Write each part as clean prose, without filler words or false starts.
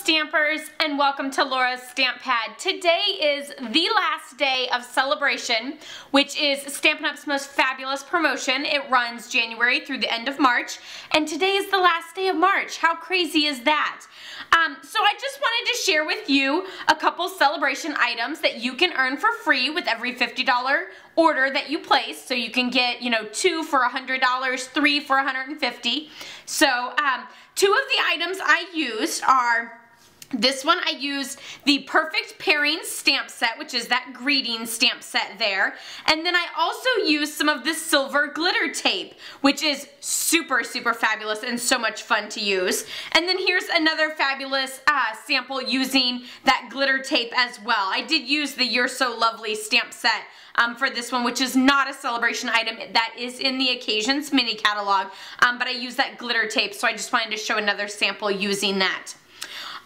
Stampers, and welcome to Laura's Stamp Pad. Today is the last day of Sale-A-Bration, which is Stampin' Up's most fabulous promotion. It runs January through the end of March, and today is the last day of March. How crazy is that? So I just wanted to share with you a couple Sale-A-Bration items that you can earn for free with every $50 order that you place. So you can get, 2 for $100, 3 for $150. So two of the items I used are this one. I used the Perfect Pairing stamp set, which is that greeting stamp set there. And then I also used some of this silver glitter tape, which is super, super fabulous and so much fun to use. And then here's another fabulous sample using that glitter tape as well. I did use the You're So Lovely stamp set for this one, which is not a Sale-A-Bration item. That is in the Occasions mini catalog, but I used that glitter tape, so I just wanted to show another sample using that.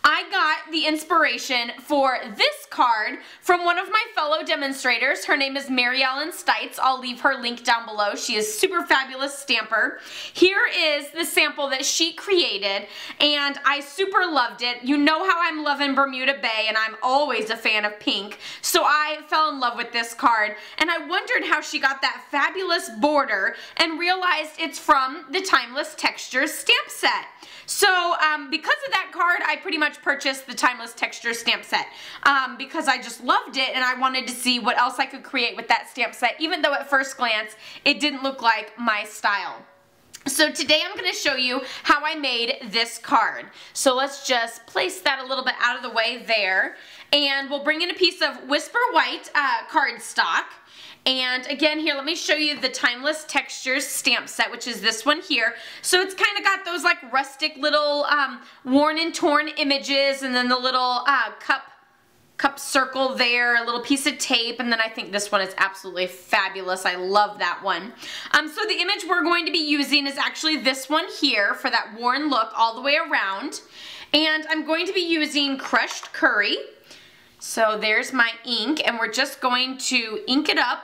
I got the inspiration for this card from one of my fellow demonstrators. Her name is Mary Ellen Stites. I'll leave her link down below. She is a super fabulous stamper. Here is the sample that she created, and I super loved it. You know how I'm loving Bermuda Bay, and I'm always a fan of pink, so I fell in love with this card, and I wondered how she got that fabulous border and realized it's from the Timeless Textures stamp set. So because of that card, I pretty much purchased the Timeless Texture stamp set because I just loved it, and I wanted to see what else I could create with that stamp set, even though at first glance it didn't look like my style. So today I'm going to show you how I made this card. So let's just place that a little bit out of the way there, and we'll bring in a piece of Whisper White cardstock. And again, here, let me show you the Timeless Textures stamp set, which is this one here. So it's kind of got those like rustic little worn and torn images, and then the little cup circle there, a little piece of tape, and then I think this one is absolutely fabulous. I love that one. So the image we're going to be using is actually this one here for that worn look all the way around. And I'm going to be using crushed curry. So there's my ink, and we're just going to ink it up.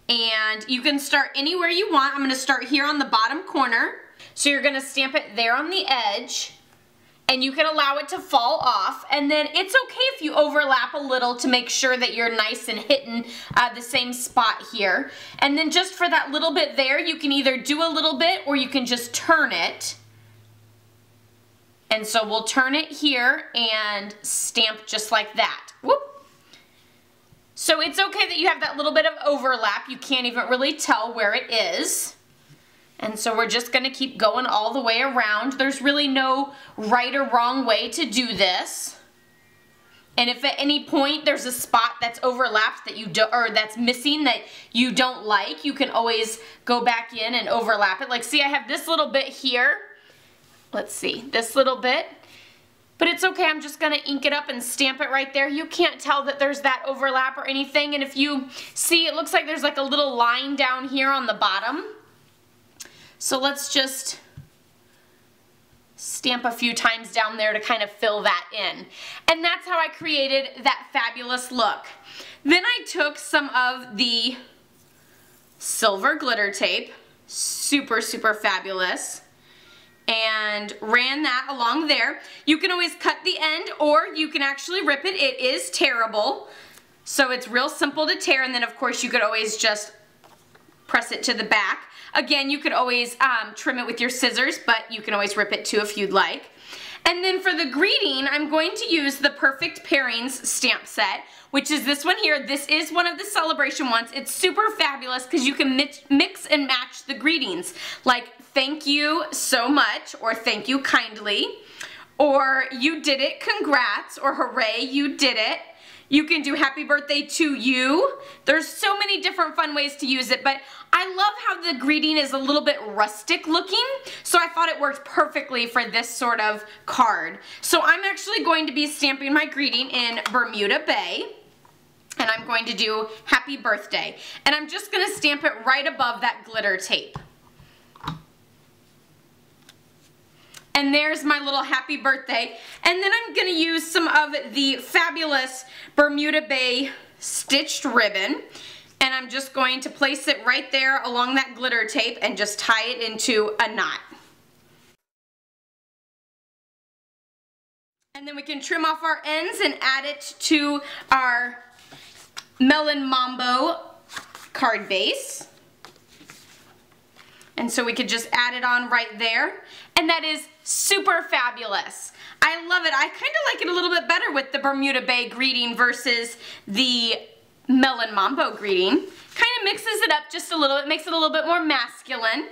And you can start anywhere you want. I'm going to start here on the bottom corner. So you're going to stamp it there on the edge, and you can allow it to fall off. And then it's okay if you overlap a little to make sure that you're nice and hitting the same spot here. And then just for that little bit there, you can either do a little bit or you can just turn it. And so we'll turn it here and stamp just like that. Whoop. So it's okay that you have that little bit of overlap. You can't even really tell where it is. And so we're just going to keep going all the way around. There's really no right or wrong way to do this. And if at any point there's a spot that's overlapped that you do, or that's missing that you don't like, you can always go back in and overlap it. Like, see, I have this little bit here. Let's see, this little bit. But it's okay, I'm just going to ink it up and stamp it right there. You can't tell that there's that overlap or anything. And if you see, it looks like there's like a little line down here on the bottom. So let's just stamp a few times down there to kind of fill that in. And that's how I created that fabulous look. Then I took some of the silver glitter tape, super, super fabulous, and ran that along there. You can always cut the end, or you can actually rip it. It is tearable, so it's real simple to tear, and then of course you could always just press it to the back. Again, you could always trim it with your scissors, but you can always rip it too if you'd like. And then for the greeting, I'm going to use the Perfect Pairings stamp set, which is this one here. This is one of the Sale-A-Bration ones. It's super fabulous because you can mix and match the greetings, like thank you so much, or thank you kindly, or you did it, congrats, or hooray, you did it. You can do happy birthday to you. There's so many different fun ways to use it, but I love how the greeting is a little bit rustic looking, so I thought it worked perfectly for this sort of card. So I'm actually going to be stamping my greeting in Bermuda Bay, and I'm going to do happy birthday. And I'm just going to stamp it right above that glitter tape. And there's my little happy birthday. And then I'm going to use some of the fabulous Bermuda Bay stitched ribbon. And I'm just going to place it right there along that glitter tape and just tie it into a knot. And then we can trim off our ends and add it to our Melon Mambo card base. And so we could just add it on right there. And that is super fabulous. I love it. I kind of like it a little bit better with the Bermuda Bay greeting versus the Melon Mambo greeting. Kind of mixes it up just a little. It makes it a little bit more masculine.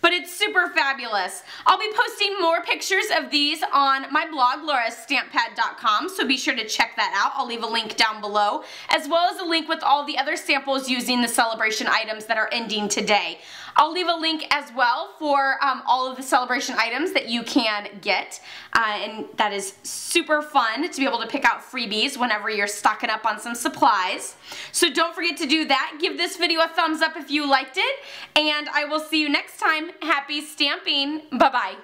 But it's super fabulous. I'll be posting more pictures of these on my blog, laurastamppad.com, so be sure to check that out. I'll leave a link down below, as well as a link with all the other samples using the Sale-A-Bration items that are ending today. I'll leave a link as well for all of the Sale-A-Bration items that you can get, and that is super fun to be able to pick out freebies whenever you're stocking up on some supplies. So don't forget to do that. Give this video a thumbs up if you liked it, and I will see you next time. Happy stamping. Bye-bye.